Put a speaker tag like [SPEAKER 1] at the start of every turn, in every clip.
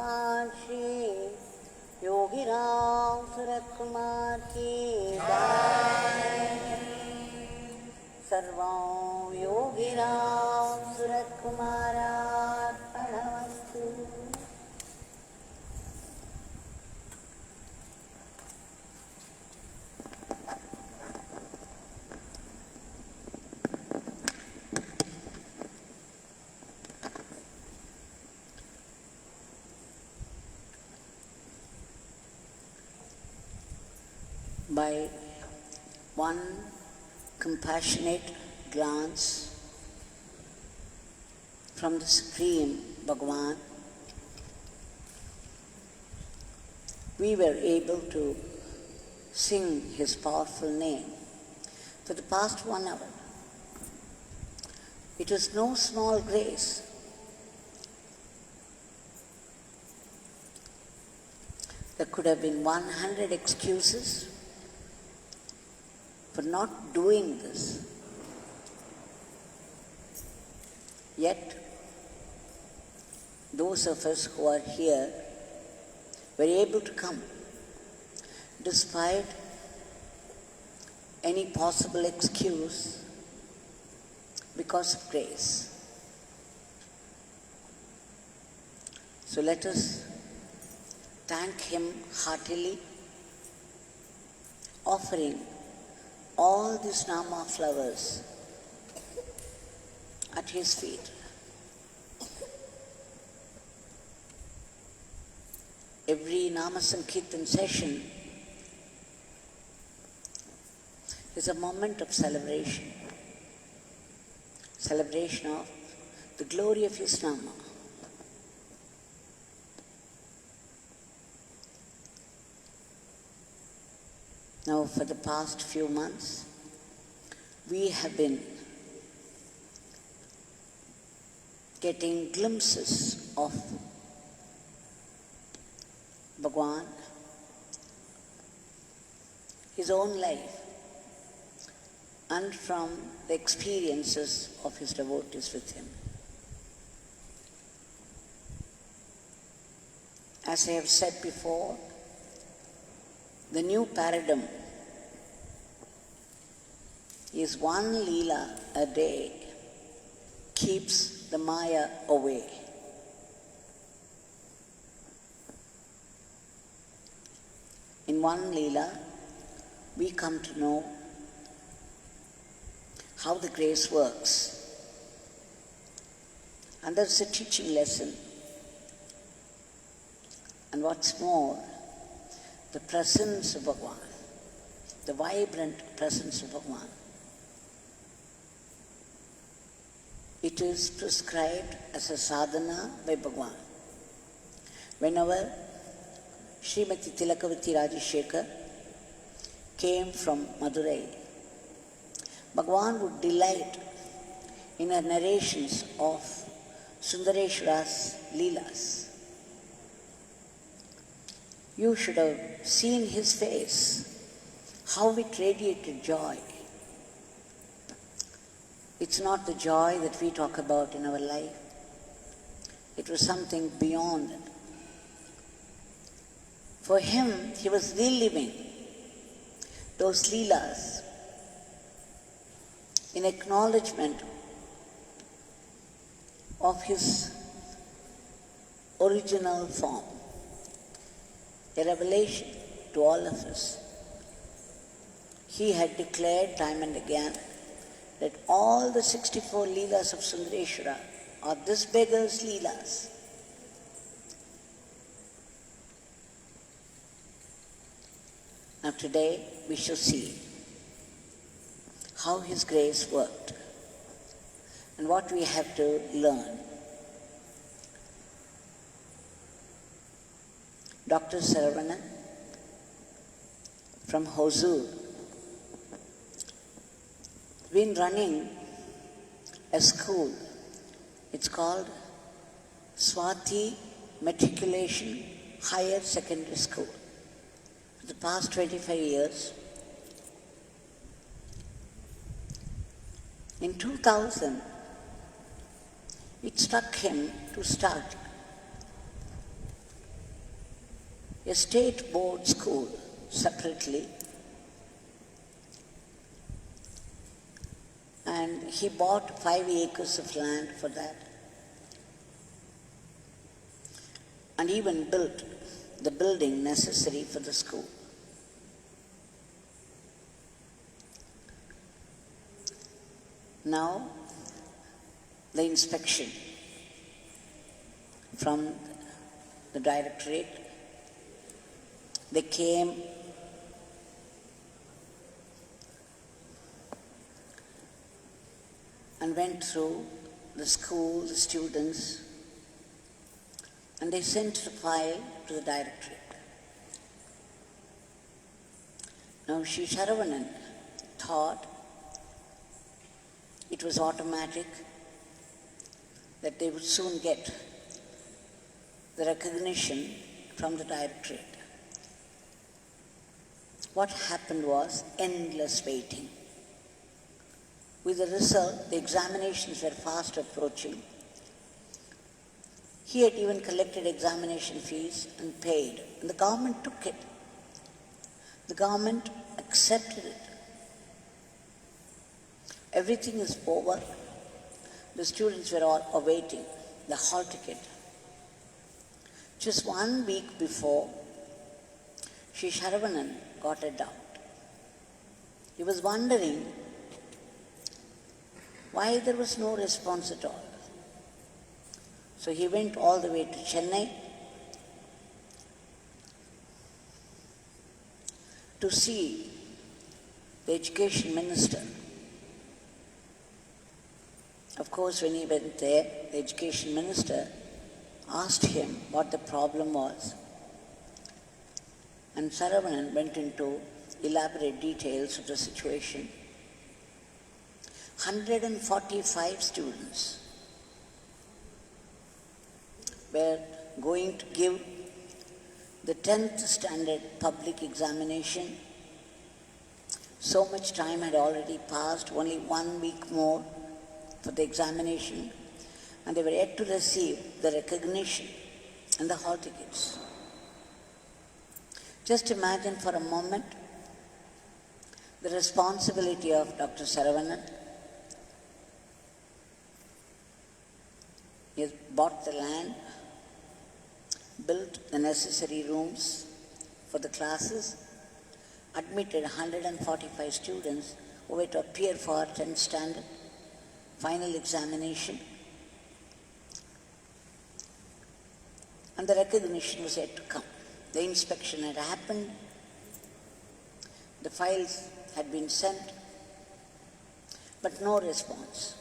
[SPEAKER 1] भगवान श्री योगी रामसूरतकुमार की जय। सर्वं योगी रामसूरतकुमारार्पणमस्तु। By one compassionate glance from the Supreme Bhagwan, we were able to sing his powerful name for the past 1 hour. It was no small grace. There could have been 100 excuses for not doing this. Yet, those of us who are here were able to come despite any possible excuse because of grace. So let us thank him heartily, offering all these Nama flowers at his feet. Every Nama Sankirtan session is a moment of celebration. Celebration of the glory of his Nama. Now, for the past few months, we have been getting glimpses of Bhagwan, his own life, and from the experiences of his devotees with him. As I have said before, the new paradigm is one Leela a day keeps the Maya away. In one Leela, we come to know how the grace works. And that's a teaching lesson. And what's more, the presence of Bhagwan, the vibrant presence of Bhagwan. It is prescribed as a sadhana by Bhagwan. Whenever Srimati Tilakavati Rajashekar came from Madurai, Bhagwan would delight in her narrations of Sundareshwara's Leelas. You should have seen his face, how it radiated joy. It's not the joy that we talk about in our life. It was something beyond it. For him, he was reliving those Leelas in acknowledgement of his original form. A revelation to all of us. He had declared time and again that all the 64 Leelas of Sundareshwara are this beggar's Leelas. Now today we shall see how his grace worked and what we have to learn. Dr. Saravanan from Hosur been running a school. It's called Swati Matriculation Higher Secondary School. For the past 25 years, in 2000, it struck him to start a state board school separately, and he bought 5 acres of land for that, and even built the building necessary for the school. Now, the inspection from the directorate, they came and went through the school, the students, and they sent the file to the directorate. Now, Sri Saravanan thought it was automatic, that they would soon get the recognition from the directorate. What happened was endless waiting. With the result, the examinations were fast approaching. He had even collected examination fees and paid, and the government took it. The government accepted it. Everything is over. The students were all awaiting the hall ticket. Just 1 week before, Sri Saravanan got a doubt. He was wondering why there was no response at all. So he went all the way to Chennai to see the education minister. Of course, when he went there, the education minister asked him what the problem was. And Saravanan went into elaborate details of the situation. 145 students were going to give the 10th standard public examination. So much time had already passed, only 1 week more for the examination, and they were yet to receive the recognition and the hall tickets. Just imagine for a moment the responsibility of Dr. Saravanan. He has bought the land, built the necessary rooms for the classes, admitted 145 students who were to appear for 10th standard final examination, and the recognition was yet to come. The inspection had happened, the files had been sent, but no response.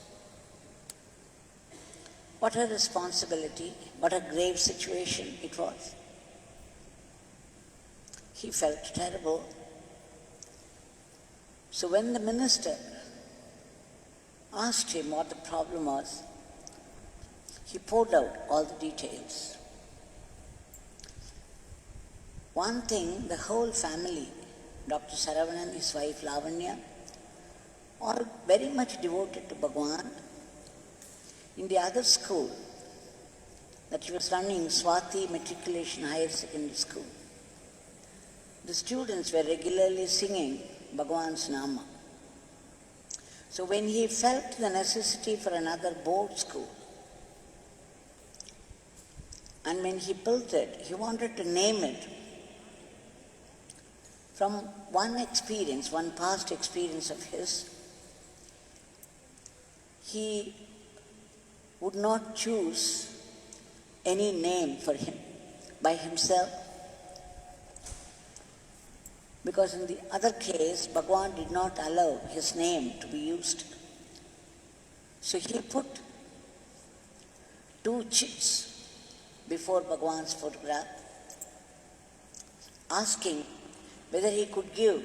[SPEAKER 1] What a responsibility, what a grave situation it was. He felt terrible. So when the minister asked him what the problem was, he poured out all the details. One thing, the whole family, Dr. Saravanan, his wife Lavanya, all very much devoted to Bhagwan. In the other school that he was running, Swati Matriculation Higher Secondary School, the students were regularly singing Bhagwan's Nama. So when he felt the necessity for another board school, and when he built it, he wanted to name it from one experience, one past experience of his. He would not choose any name for him by himself, because in the other case, Bhagwan did not allow his name to be used. So he put 2 chits before Bhagwan's photograph, asking whether he could give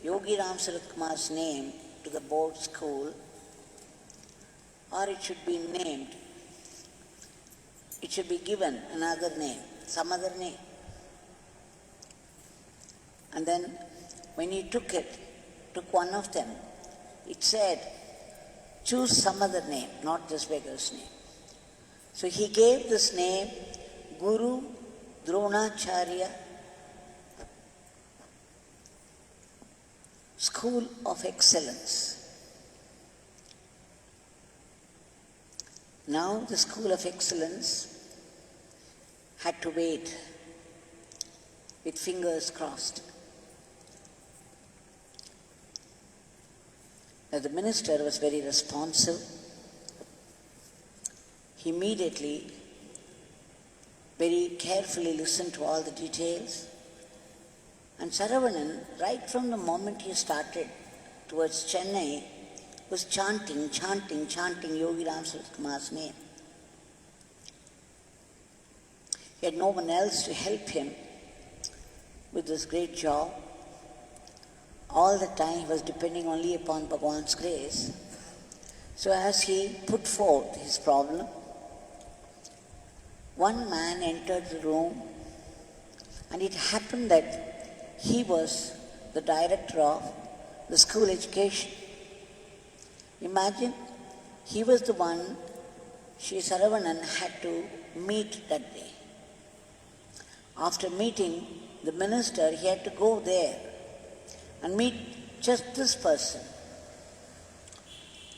[SPEAKER 1] Yogi Ramsuratkumar's name to the board school, or it should be named, it should be given another name, some other name. And then when he took one of them, it said, choose some other name, not this beggar's name. So he gave this name, Guru Dronacharya school of excellence. Now the school of excellence had to wait with fingers crossed. Now the minister was very responsive. He immediately very carefully listened to all the details. And Saravanan, right from the moment he started towards Chennai, was chanting Yogi Ramsuratkumar's name. He had no one else to help him with this great job. All the time he was depending only upon Bhagwan's grace. So as he put forth his problem, one man entered the room, and it happened that he was the director of the school education. Imagine, he was the one Sri Saravanan had to meet that day. After meeting the minister, he had to go there and meet just this person.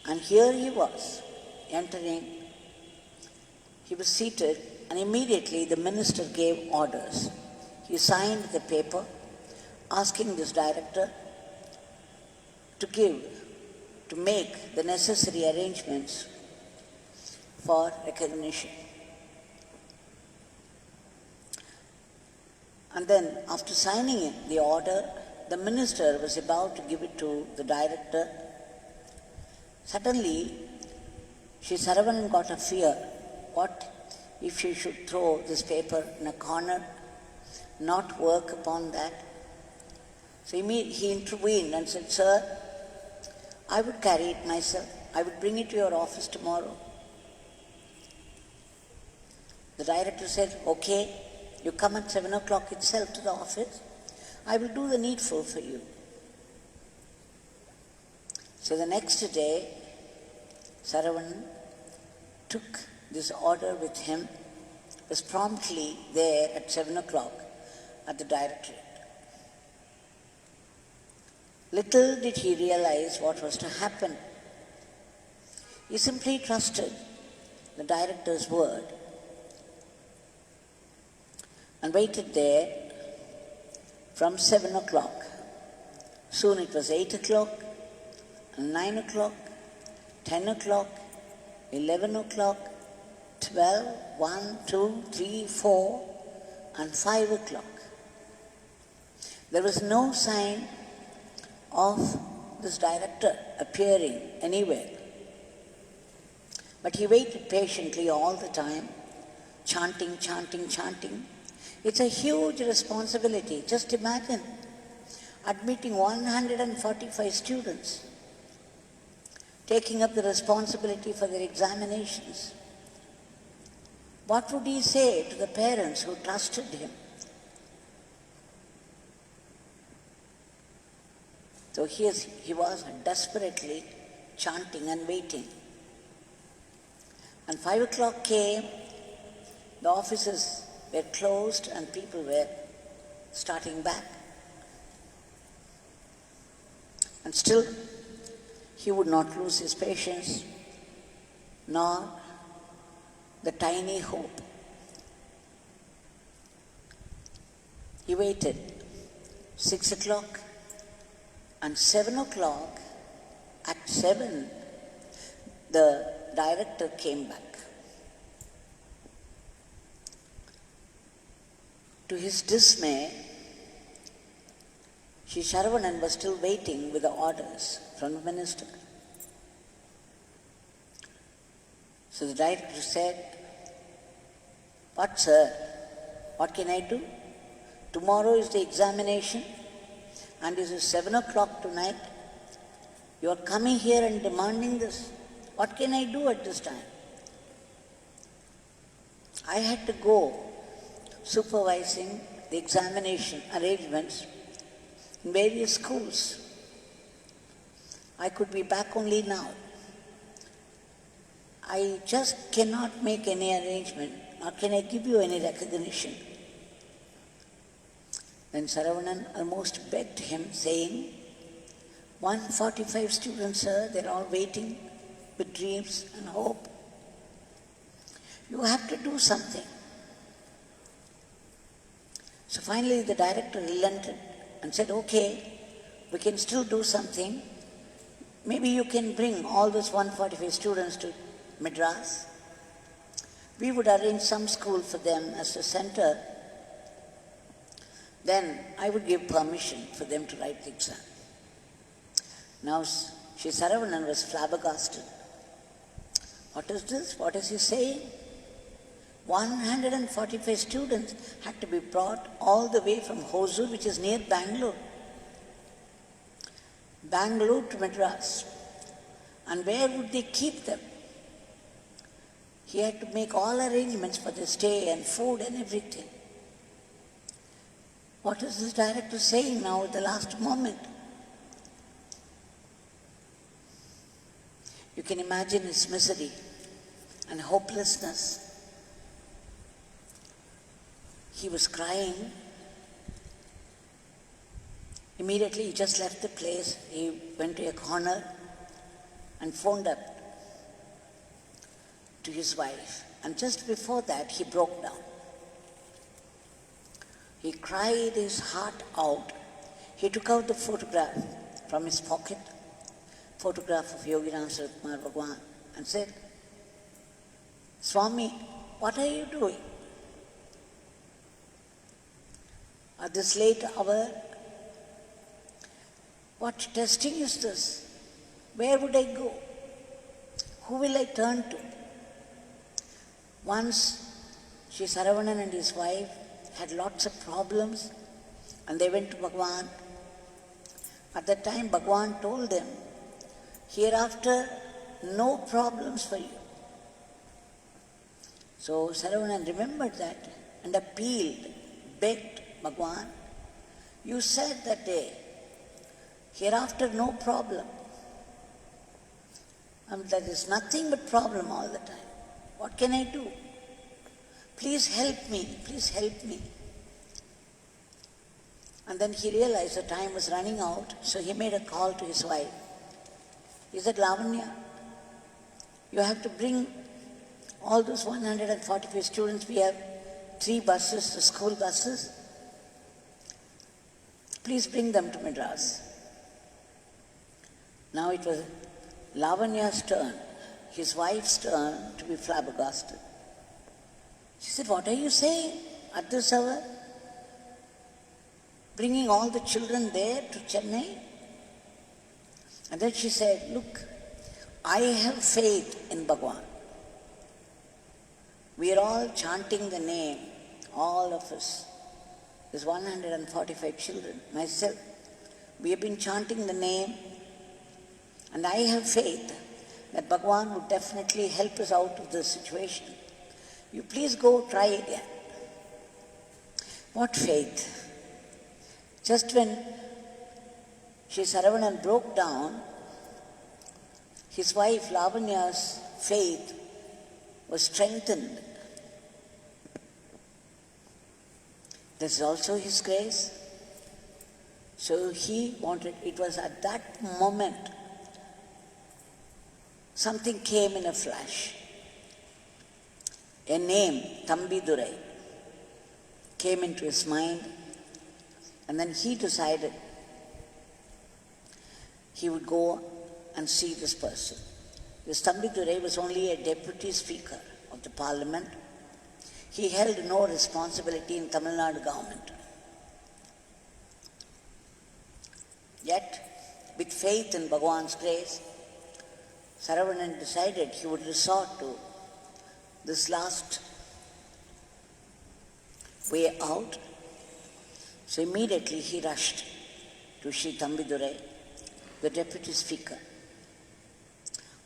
[SPEAKER 1] And here he was, entering. He was seated, and immediately the minister gave orders. He signed the paper asking this director to make the necessary arrangements for recognition. And then, after signing the order, the minister was about to give it to the director. Suddenly, Sri Saravanan got a fear. What if she should throw this paper in a corner, not work upon that? So he intervened and said, "Sir, I would carry it myself. I would bring it to your office tomorrow." The director said, "Okay, you come at 7 o'clock itself to the office. I will do the needful for you." So the next day, Saravanan took this order with him, was promptly there at 7 o'clock at the directorate. Little did he realize what was to happen. He simply trusted the director's word and waited there from 7 o'clock. Soon it was 8 o'clock, 9 o'clock, 10 o'clock, 11 o'clock, 12, 1, 2, 3, 4, and 5 o'clock. There was no sign of this director appearing anywhere. But he waited patiently all the time, chanting. It's a huge responsibility. Just imagine admitting 145 students, taking up the responsibility for their examinations. What would he say to the parents who trusted him? So he was desperately chanting and waiting. And 5 o'clock came, the offices were closed and people were starting back. And still, he would not lose his patience, nor the tiny hope. He waited 6 o'clock and 7 o'clock. At 7, the director came back. To his dismay, Sri Saravanan was still waiting with the orders from the minister. So the director said, "What, sir? What can I do? Tomorrow is the examination, and it is 7 o'clock tonight. You are coming here and demanding this. What can I do at this time?" I had to go supervising the examination arrangements in various schools. I could be back only now. I just cannot make any arrangement, nor can I give you any recognition. Then Saravanan almost begged him, saying, 145 students, sir, they're all waiting with dreams and hope. You have to do something. So finally the director relented and said, okay, we can still do something. Maybe you can bring all those 145 students to Madras. We would arrange some school for them as a center. Then I would give permission for them to write the exam. Now Sri Saravanan was flabbergasted. What is this? What is he saying? 145 students had to be brought all the way from Hosur, which is near Bangalore. Bangalore to Madras. And where would they keep them? He had to make all arrangements for their stay and food and everything. What is this director saying now at the last moment? You can imagine his misery and hopelessness. He was crying. Immediately he just left the place. He went to a corner and phoned up to his wife. And just before that, he broke down. He cried his heart out. He took out the photograph from his pocket, photograph of Yogi Ramsuratkumar Bhagwan, and said, Swami, what are you doing? At this late hour, what testing is this? Where would I go? Who will I turn to? Once, Sri Saravanan and his wife had lots of problems and they went to Bhagwan. At that time, Bhagwan told them, hereafter, no problems for you. So Saravanan remembered that and appealed, begged Bhagwan, you said that day, hereafter no problem. There is nothing but problem all the time. What can I do? Please help me, please help me. And then he realized the time was running out, so he made a call to his wife. He said, Lavanya, you have to bring all those 145 students. We have 3 buses, the school buses. Please bring them to Madras. Now it was Lavanya's turn, his wife's turn, to be flabbergasted. She said, what are you saying at this hour? Bringing all the children there to Chennai? And then she said, look, I have faith in Bhagwan. We are all chanting the name, all of us. There's 145 children, myself. We have been chanting the name, and I have faith that Bhagwan would definitely help us out of this situation. You please go try again. What faith? Just when Sri Saravanan broke down, his wife Lavanya's faith was strengthened. This is also his grace. So he wanted, it was at that moment, something came in a flash. A name, Thambidurai, came into his mind, and then he decided he would go and see this person. This Thambidurai was only a deputy speaker of the parliament. He held no responsibility in Tamil Nadu government. Yet, with faith in Bhagwan's grace, Saravanan decided he would resort to this last way out. So immediately he rushed to Sri Thambidurai, the deputy speaker.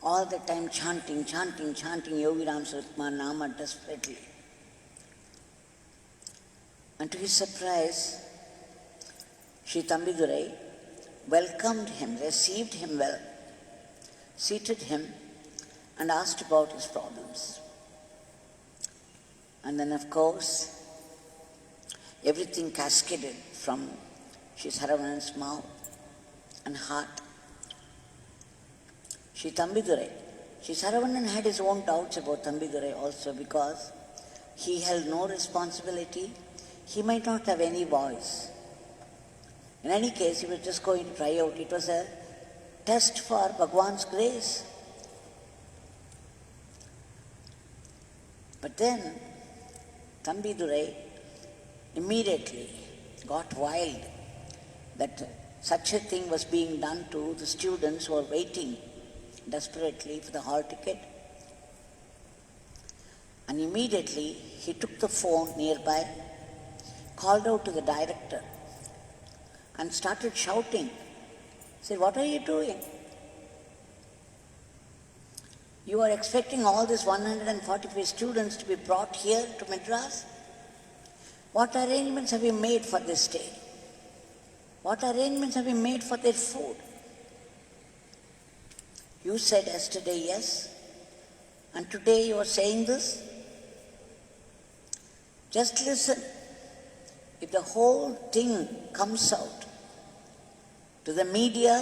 [SPEAKER 1] All the time chanting Yogi Ramsuratkumar Nama desperately. And to his surprise, Sri Thambidurai welcomed him, received him well, seated him and asked about his problems. And then of course, everything cascaded from Sri Saravanan's mouth and heart. Sri Thambidurai. Sri Saravanan had his own doubts about Thambidurai also because he held no responsibility. He might not have any voice. In any case, he was just going to try out. It was a test for Bhagwan's grace. But then, Thambidurai immediately got wild that such a thing was being done to the students who were waiting desperately for the hall ticket. And immediately he took the phone nearby, called out to the director and started shouting. He said, "What are you doing? You are expecting all these 145 students to be brought here to Madras? What arrangements have you made for this stay? What arrangements have you made for their food? You said yesterday yes, and today you are saying this? Just listen. If the whole thing comes out to the media,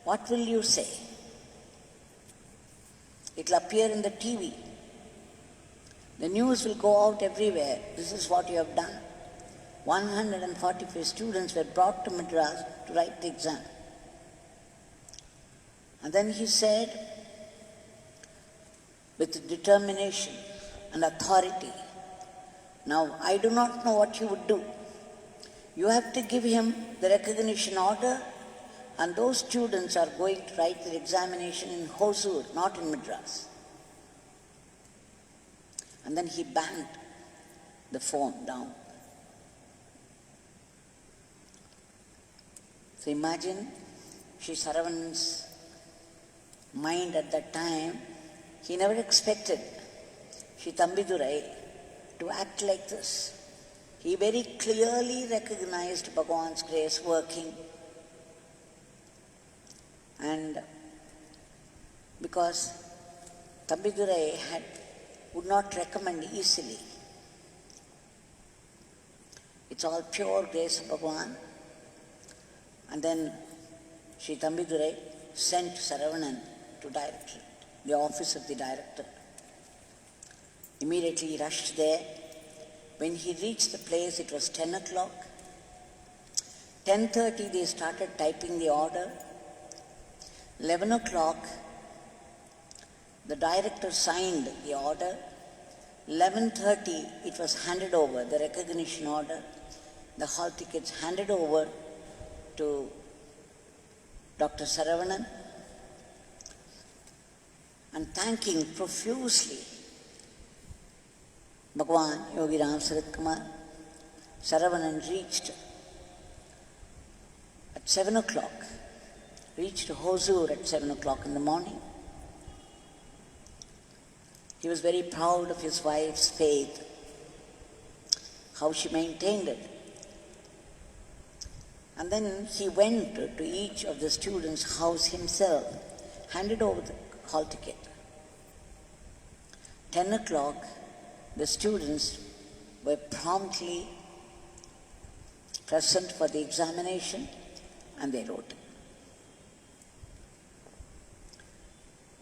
[SPEAKER 1] what will you say? It will appear in the TV. The news will go out everywhere. This is what you have done. 145 students were brought to Madras to write the exam." And then he said, with determination and authority, "Now, I do not know what you would do. You have to give him the recognition order, and those students are going to write their examination in Hosur, not in Madras." And then he banged the phone down. So imagine Sri Saravanan's mind at that time. He never expected Sri Thambidurai to act like this. He very clearly recognized Bhagwan's grace working. And because Thambidurai would not recommend easily. It's all pure grace of Bhagwan. And then Sri Thambidurai sent Saravanan to directorate, the office of the director. Immediately he rushed there. When he reached the place, it was 10 o'clock. 10:30 they started typing the order. 11 o'clock the director signed the order. 11:30 it was handed over, the recognition order, the hall tickets handed over to Dr. Saravanan, and thanking profusely Bhagwan Yogi Ramsuratkumar, Saravanan reached at 7 o'clock, reached Hosur at 7 o'clock in the morning. He was very proud of his wife's faith, how she maintained it. And then he went to each of the students' house himself, handed over the hall ticket. 10 o'clock, the students were promptly present for the examination and they wrote.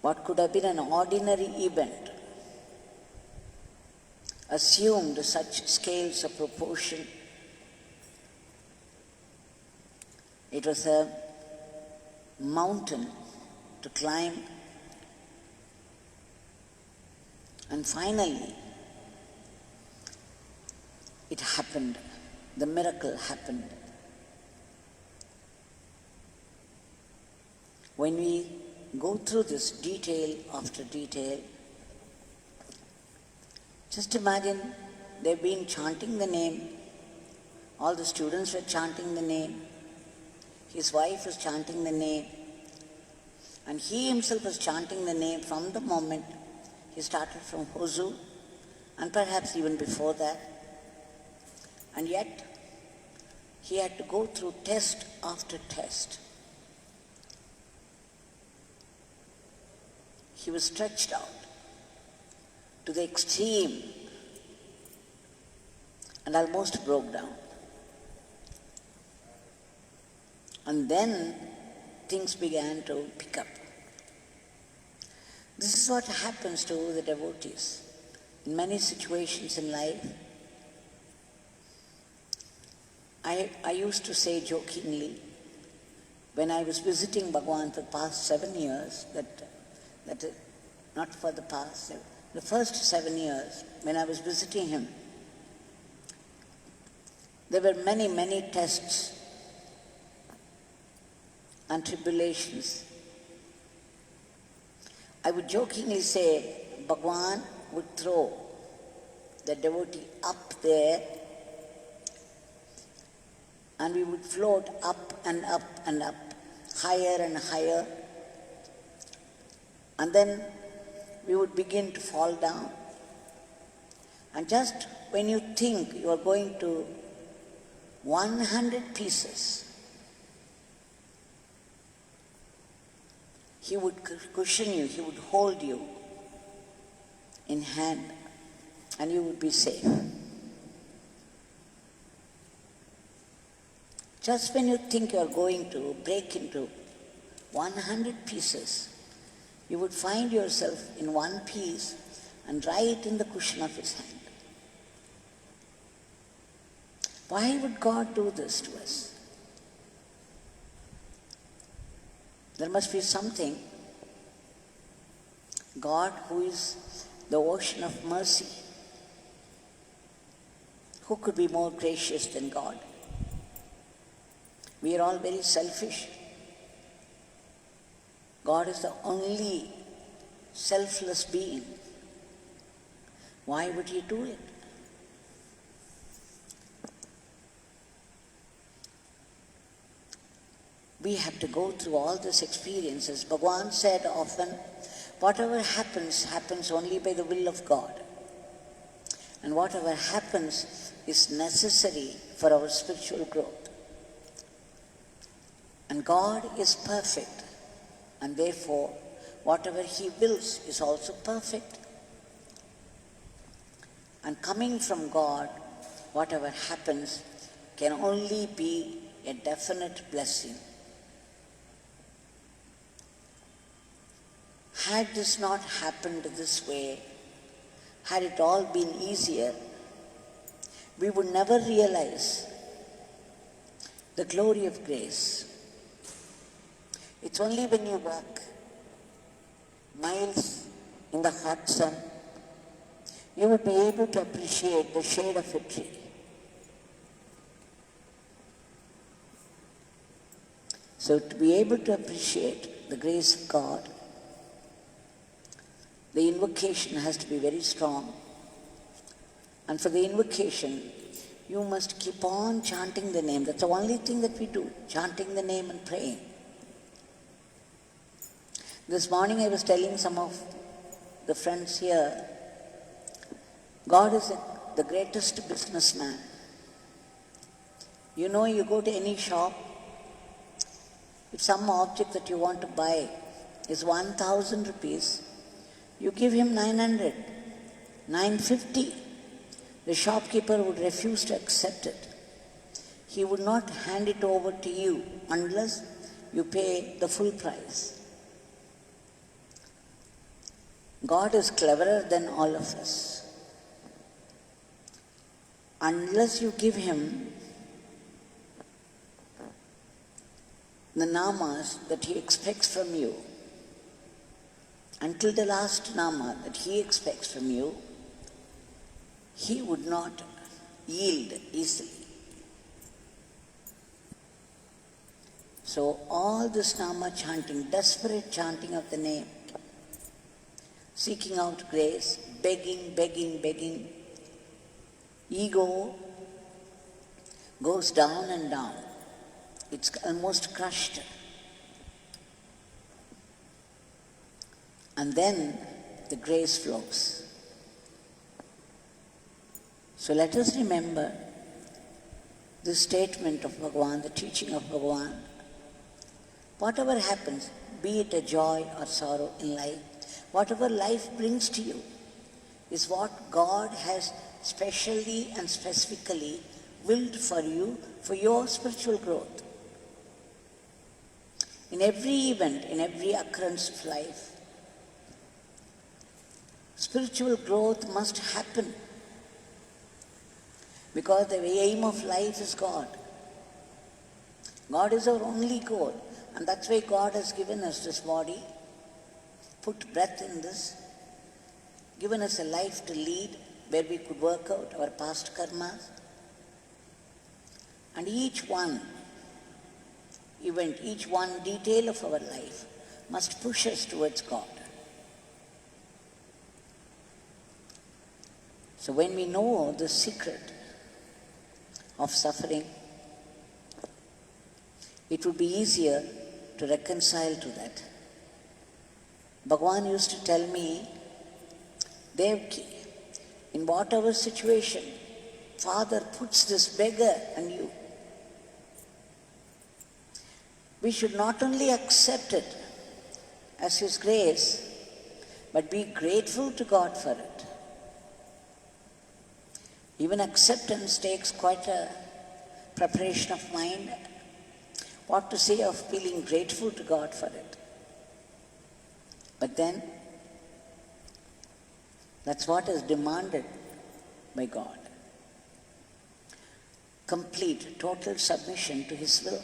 [SPEAKER 1] What could have been an ordinary event assumed such scales of proportion. It was a mountain to climb, and finally it happened. The miracle happened. When we go through this detail after detail, just imagine they've been chanting the name, all the students were chanting the name, his wife was chanting the name, and he himself was chanting the name from the moment he started from Hosur, and perhaps even before that. And yet, he had to go through test after test. He was stretched out to the extreme and almost broke down. And then things began to pick up. This is what happens to the devotees in many situations in life. I used to say jokingly, when I was visiting Bhagwan for the past 7 years, not for the past, the first 7 years, when I was visiting him, there were many, many tests and tribulations. I would jokingly say, Bhagwan would throw the devotee up there, and we would float up and up and up, higher and higher, and then we would begin to fall down. And just when you think you are going to 100 pieces, he would cushion you, he would hold you in hand, and you would be safe. Just when you think you are going to break into 100 pieces, you would find yourself in one piece and right in the cushion of his hand. Why would God do this to us? There must be something. God, who is the ocean of mercy, who could be more gracious than God? We are all very selfish. God is the only selfless being. Why would he do it? We have to go through all these experiences. Bhagwan said often, whatever happens, happens only by the will of God. And whatever happens is necessary for our spiritual growth. And God is perfect, and therefore whatever he wills is also perfect. And coming from God, whatever happens can only be a definite blessing. Had this not happened this way, had it all been easier, we would never realize the glory of grace. It's only when you walk miles in the hot sun, you would be able to appreciate the shade of a tree. So to be able to appreciate the grace of God, the invocation has to be very strong. And for the invocation, you must keep on chanting the name. That's the only thing that we do, chanting the name and praying. This morning I was telling some of the friends here, God is the greatest businessman. You know, you go to any shop, if some object that you want to buy is 1,000 rupees, you give him 900, 950. The shopkeeper would refuse to accept it. He would not hand it over to you unless you pay the full price. God is cleverer than all of us. Unless you give him the namas that he expects from you, until the last nama that he expects from you, he would not yield easily. So all this nama chanting, desperate chanting of the name, seeking out grace, begging, begging, begging, ego goes down and down. It's almost crushed. And then the grace flows. So let us remember this statement of Bhagwan, the teaching of Bhagwan. Whatever happens, be it a joy or sorrow in life, whatever life brings to you is what God has specially and specifically willed for you for your spiritual growth. In every event, in every occurrence of life, Spiritual growth must happen because the aim of life is God. God is our only goal, and that's why God has given us this body, put breath in this, given us a life to lead where we could work out our past karmas. And each one event, each one detail of our life must push us towards God. So when we know the secret of suffering, it would be easier to reconcile to that. Bhagwan used to tell me, Devaki, in whatever situation, Father puts this beggar and you, we should not only accept it as His grace, but be grateful to God for it. Even acceptance takes quite a preparation of mind. What to say of feeling grateful to God for it? But then, that's what is demanded by God. Complete, total submission to His will.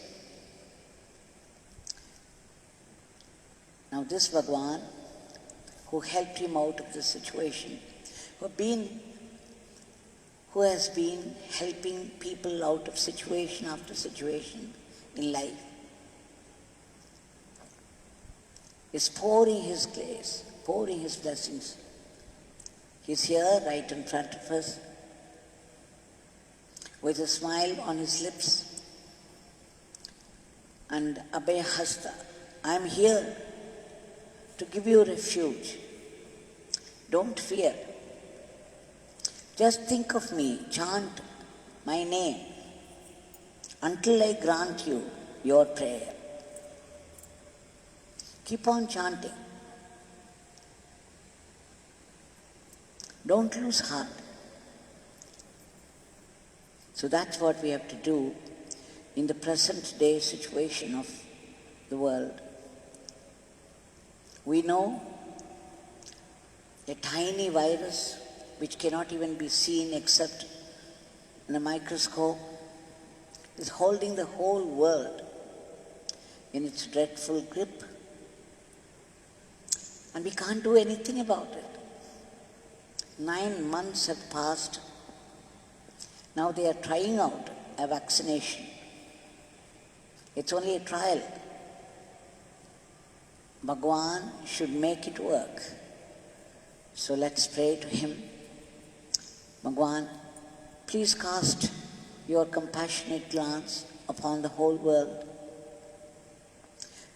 [SPEAKER 1] Now this Bhagwan, who helped him out of the situation, who has been helping people out of situation after situation in life, is pouring His grace, pouring His blessings. He's here right in front of us with a smile on his lips and Abhay Hasta. I'm here to give you refuge. Don't fear. Just think of me, chant my name until I grant you your prayer. Keep on chanting. Don't lose heart. So that's what we have to do in the present day situation of the world. We know a tiny virus which cannot even be seen except in a microscope is holding the whole world in its dreadful grip. And we can't do anything about it. 9 months have passed. Now they are trying out a vaccination. It's only a trial. Bhagwan should make it work. So let's pray to Him. Bhagwan, please cast your compassionate glance upon the whole world.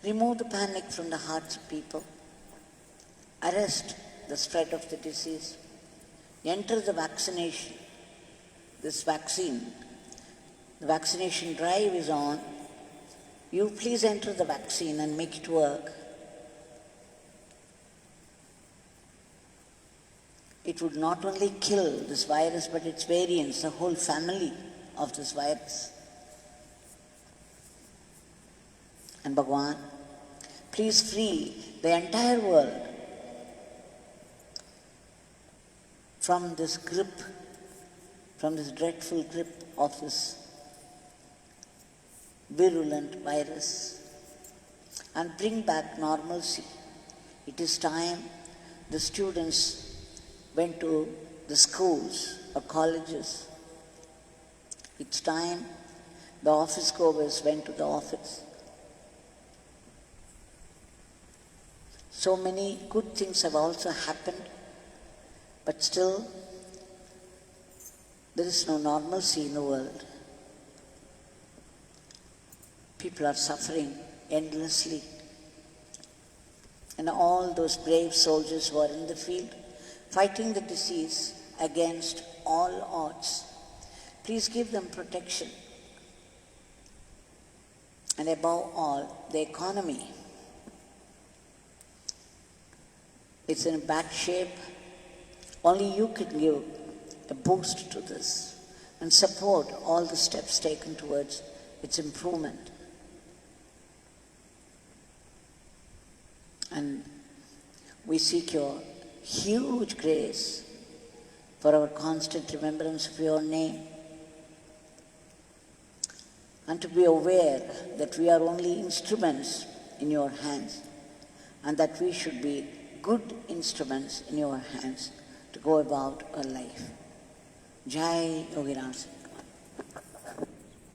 [SPEAKER 1] Remove the panic from the hearts of people. Arrest the spread of the disease. Enter the vaccination. This vaccine, the vaccination drive is on. You please enter the vaccine and make it work. It would not only kill this virus, but its variants, the whole family of this virus. And Bhagwan, please free the entire world from this grip, from this dreadful grip of this virulent virus, and bring back normalcy. It is time the students went to the schools or colleges. It's time the office goers went to the office. So many good things have also happened, but still there is no normalcy in the world. People are suffering endlessly. And all those brave soldiers who are in the field, fighting the disease against all odds, please give them protection. And above all, the economy. It's in bad shape. Only you can give a boost to this and support all the steps taken towards its improvement. And we seek your huge grace for our constant remembrance of your name, and to be aware that we are only instruments in your hands, and that we should be good instruments in your hands to go about our life. Jai Yogi Ramsuratkumar.